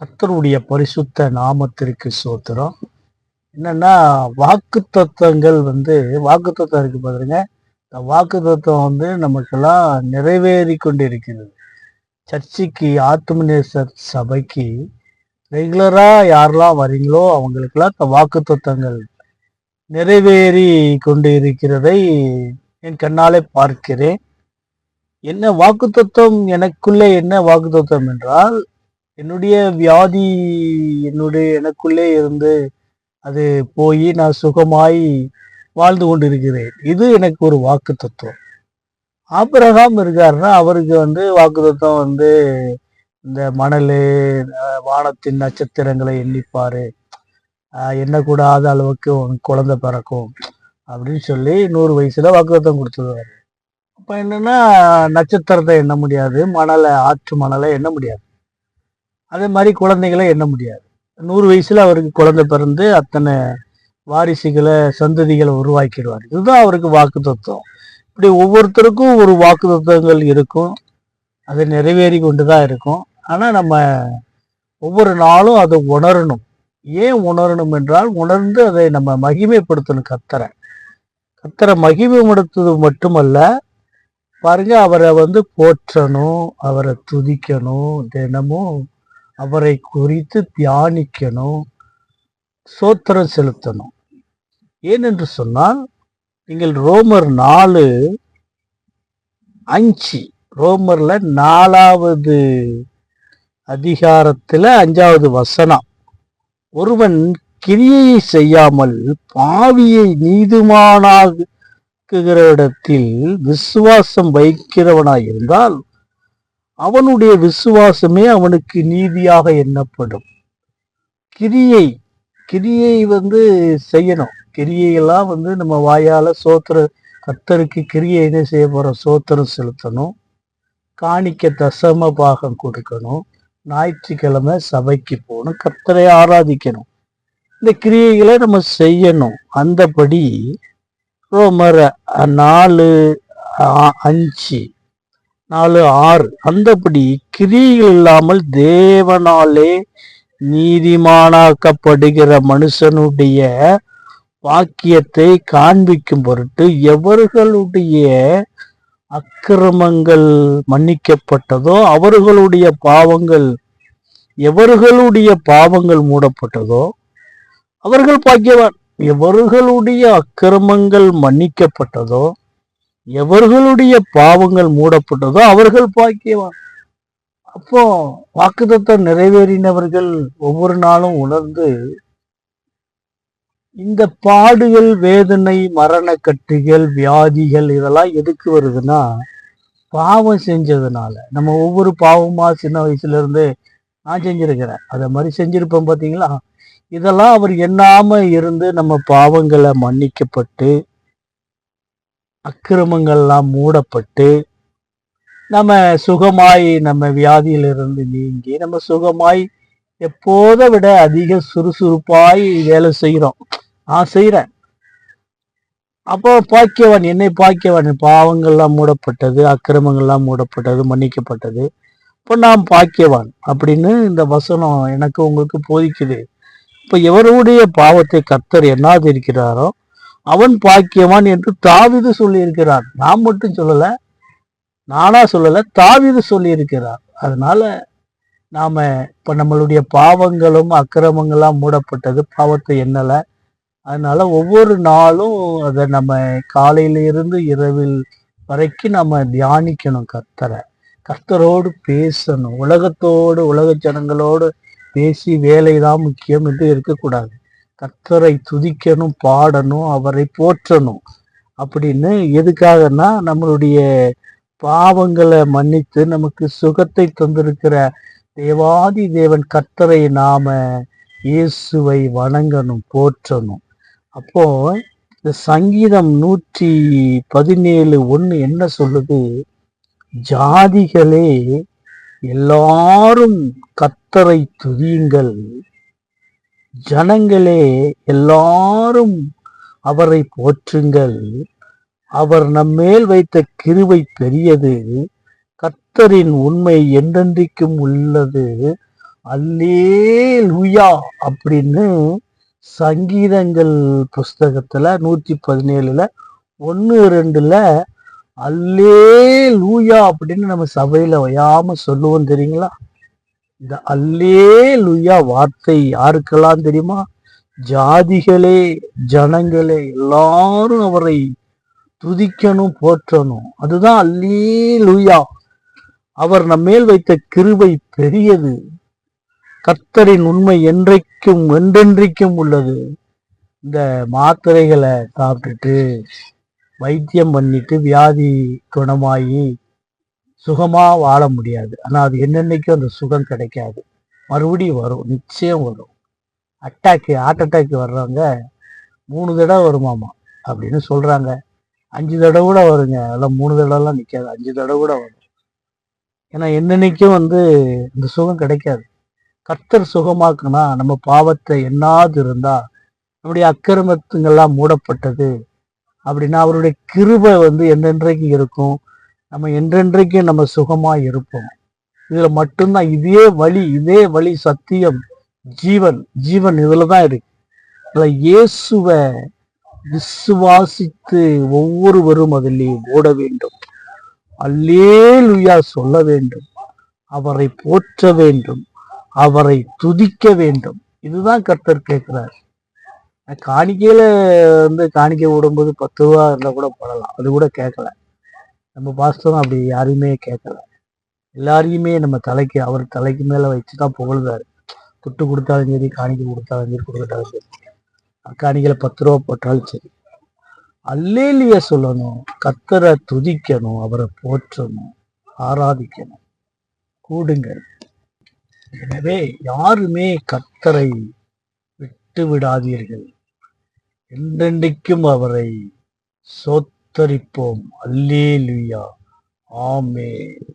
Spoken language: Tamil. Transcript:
கர்த்தருடைய பரிசுத்த நாமத்திற்கு ஸ்தோத்திரம். என்னன்னா வாக்குத்தத்தங்கள் வாக்குத்தத்தம் இருக்கு பாருங்க. இந்த வாக்குத்தத்தம் நமக்கெல்லாம் நிறைவேறி கொண்டு இருக்கிறது. சர்ச்சுக்கு ஆத்துமநேசர் சபைக்கு ரெகுலரா யாரெல்லாம் வரீங்களோ அவங்களுக்கெல்லாம் இந்த வாக்குத்தத்தங்கள் நிறைவேறி கொண்டு இருக்கிறதை என் கண்ணாலே பார்க்கிறேன். என்ன வாக்குத்தத்தம் எனக்குள்ளே என்ன வாக்குத்தத்தம் என்றால், என்னுடைய வியாதி எனக்குள்ளே இருந்து அது போய் நான் சுகமாய் வாழ்ந்து கொண்டிருக்கிறேன். இது எனக்கு ஒரு வாக்கு தத்துவம். ஆபிரகாம் இருக்காருன்னா அவருக்கு வாக்கு தத்துவம் இந்த மணல் வானத்தின் நட்சத்திரங்களை எண்ணிப்பாரு, எண்ணக்கூடாத அளவுக்கு குழந்தை பிறக்கும் அப்படின்னு சொல்லி 100 வயசுல வாக்குத்தத்தம் கொடுத்துருவாரு. அப்ப என்னன்னா நட்சத்திரத்தை எண்ண முடியாது, ஆற்று மணலை எண்ண முடியாது, அதே மாதிரி குழந்தைகளை எண்ண முடியாது. 100 வயசுல அவருக்கு குழந்தை பிறந்து அத்தனை வாரிசுகளை சந்ததிகளை உருவாக்கிடுவார். இதுதான் அவருக்கு வாக்கு தத்துவம். இப்படி ஒவ்வொருத்தருக்கும் ஒரு வாக்கு தத்துவங்கள் இருக்கும், அது நிறைவேறி கொண்டுதான் இருக்கும். ஆனா நம்ம ஒவ்வொரு நாளும் அதை உணரணும். ஏன் உணரணும் என்றால், உணர்ந்து அதை நம்ம மகிமைப்படுத்தணும். கர்த்தரை மகிமைப்படுத்துவது மட்டுமல்ல, பாருங்க, அவரை போற்றணும், அவரை துதிக்கணும், தினமும் அவரை குறித்து தியானிக்கணும், சோத்திரம் செலுத்தணும். ஏனென்று சொன்னால், நீங்கள் ரோமர் 4:5, ரோமர்ல 4வது அதிகாரத்துல 5வது வசனம், ஒருவன் கிரியை செய்யாமல் பாவியை நீதிமானாக்குகிற இடத்தில் விசுவாசம் வைக்கிறவனாயிருந்தால் அவனுடைய விசுவாசமே அவனுக்கு நீதியாக எண்ணப்படும். கிரியை செய்யணும். கிரியையெல்லாம் நம்ம வாயால கர்த்தருக்கு கிரியை என்ன செய்ய போறோம்? சோத்திரம் செலுத்தணும், காணிக்க தசம பாகம் கொடுக்கணும், ஞாயிற்றுக்கிழமை சபைக்கு போகணும், கர்த்தரை ஆராதிக்கணும். இந்த கிரியைகளை நம்ம செய்யணும். அந்தபடி ரோமர் 4:5 4:6 அந்தபடி கிரியைகள் இல்லாமல் தேவனாலே நீதிமானாக்கப்படுகிற மனுஷனுடைய வாக்கியத்தை காண்பிக்கும் பொருட்டு எவர்களுடைய அக்கிரமங்கள் மன்னிக்கப்பட்டதோ எவர்களுடைய பாவங்கள் மூடப்பட்டதோ அவர்கள் பாக்கியவான். எவர்களுடைய அக்கிரமங்கள் மன்னிக்கப்பட்டதோ எவர்களுடைய பாவங்கள் மூடப்பட்டதோ அவர்கள் பாக்கியவான். அப்போ வாக்குத்தத்தம் நிறைவேறினவர்கள் ஒவ்வொரு நாளும் உணர்ந்து, இந்த பாடுகள், வேதனை, மரண கட்டுகள், வியாதிகள் இதெல்லாம் எதுக்கு வருதுன்னா, பாவம் செஞ்சதுனால. நம்ம ஒவ்வொரு பாவமா சின்ன வயசுல இருந்து நான் செஞ்சிருக்கிறேன், அதை மாதிரி செஞ்சிருப்போம் பார்த்தீங்களா. இதெல்லாம் அவர் எண்ணாம இருந்து நம்ம பாவங்களை மன்னிக்கப்பட்டு அக்கிரமங்கள்லாம் மூடப்பட்டு நம்ம சுகமாய், நம்ம வியாதியிலிருந்து நீங்கி நம்ம சுகமாய் எப்போதை விட அதிக சுறுசுறுப்பாய் வேலை செய்கிறோம். நான் செய்கிறேன். அப்போ பாக்கியவான், என்னை பாக்கியவான். பாவங்கள்லாம் மூடப்பட்டது, அக்கிரமங்கள்லாம் மூடப்பட்டது, மன்னிக்கப்பட்டது. இப்போ நான் பாக்கியவான் அப்படின்னு இந்த வசனம் எனக்கு உங்களுக்கு போதிக்குது. இப்போ எவருடைய பாவத்தை கர்த்தர் எண்ணாதிருக்கிறாரோ அவன் பாக்கியவான் என்று தாவீது சொல்லியிருக்கிறார். நான் மட்டும் சொல்லல, நானா சொல்லல, தாவீது சொல்லியிருக்கிறார். அதனால நாம இப்ப நம்மளுடைய பாவங்களும் அக்கிரமங்கள்லாம் மூடப்பட்டது, பாவத்தை எண்ணல. அதனால ஒவ்வொரு நாளும் அதை நம்ம காலையில இருந்து இரவில் வரைக்கும் நம்ம தியானிக்கணும். கர்த்தரோடு பேசணும். உலக ஜனங்களோடு பேசி வேலைதான் முக்கியம் என்று இருக்கக்கூடாது. கர்த்தரை துதிக்கணும், பாடணும், அவரை போற்றணும். அப்படின்னு எதுக்காகனா, நம்மளுடைய பாவங்களை மன்னித்து நமக்கு சுகத்தை தந்திருக்கிற தேவாதி தேவன் கர்த்தரை நாம இயேசுவை வணங்கணும், போற்றணும். அப்போ இந்த சங்கீதம் 117:1 என்ன சொல்லுது? ஜாதிகளே எல்லாரும் கர்த்தரை துதியுங்கள், ஜனங்களே எல்லாரும் அவரை போற்றுங்கள், அவர் நம்மேல் வைத்த கிருபை பெரியது, கர்த்தரின் உண்மை என்றென்றைக்கும் உள்ளது, அல்லேலூயா அப்படின்னு சங்கீதங்கள் புஸ்தகத்துல 117ல 1-2ல அல்லேலூயா அப்படின்னு நம்ம சபையில ஓயாம சொல்லுவோம் தெரியுங்களா? இந்த அல்லேலூயா வார்த்தை யாருக்கெல்லாம் தெரியுமா? ஜாதிகளே, ஜனங்களே எல்லாரும் அவரை துதிக்கணும், போற்றணும். அதுதான் அல்லேலூயா. அவர் நம்மேல் வைத்த கிருபை பெரியது. கர்த்தரின் உண்மை என்றைக்கும் என்றென்றைக்கும் உள்ளது. இந்த மாத்திரைகளை சாப்பிட்டுட்டு வைத்தியம் பண்ணிட்டு வியாதி குணமாகி சுகமா வாழ முடியாது. ஆனா அது என்னென்னைக்கும் அந்த சுகம் கிடைக்காது. மறுபடியும் வரும், நிச்சயம் வரும். ஹார்ட் அட்டாக் வர்றவங்க 3 தடவை வருமாமா அப்படின்னு சொல்றாங்க. 5 தடவை கூட வருங்க. அதெல்லாம் 3 தடவைலாம் நிற்காது, 5 தடவை கூட வரும். ஏன்னா என்னென்னைக்கும் இந்த சுகம் கிடைக்காது. கர்த்தர் சுகமாக்குனா நம்ம பாவத்தை எண்ணாது இருந்தா, நம்முடைய அக்கிரமத்துங்கள்லாம் மூடப்பட்டது அப்படின்னா அவருடைய கிருபை என்றென்றைக்கு இருக்கும். நம்ம என்றென்றைக்கும் நம்ம சுகமா இருப்போம். இதுல மட்டும்தான் இதே வழி சத்தியம் ஜீவன் இதுலதான் இருக்கு. இயேசுவை விசுவாசித்து ஒவ்வொருவரும் அதில் ஓட வேண்டும். அல்லேலூயா சொல்ல வேண்டும். அவரை போற்ற வேண்டும். அவரை துதிக்க வேண்டும். இதுதான் கர்த்தர் கேட்கிறார். காணிக்கையில காணிக்கை விடும்போது 10 ரூபா இருந்தா கூட போடலாம், அது கூட கேட்கல. நம்ம பாஸ்டரும் அப்படி யாரையுமே கேட்கல. எல்லாரையுமே நம்ம அவர் தலைக்கு மேல வச்சுதான் புகழ்ந்தாரு. துட்டு கொடுத்தாலும் சரி, காணிக்கை கொடுத்தாலும் சரி, கொடுத்தாலும் சரி, காணிக்கையில 10 ரூபா போட்டாலும் சரி, அல்லேலூயா சொல்லணும், கர்த்தரை துதிக்கணும், அவரை போற்றணும், ஆராதிக்கணும். கூடுங்கள். எனவே யாருமே கர்த்தரை விட்டு விடாதீர்கள். என்றென்றைக்கும் அவரை சோத்தரிப்போம். அல்லேலூயா. ஆமென்.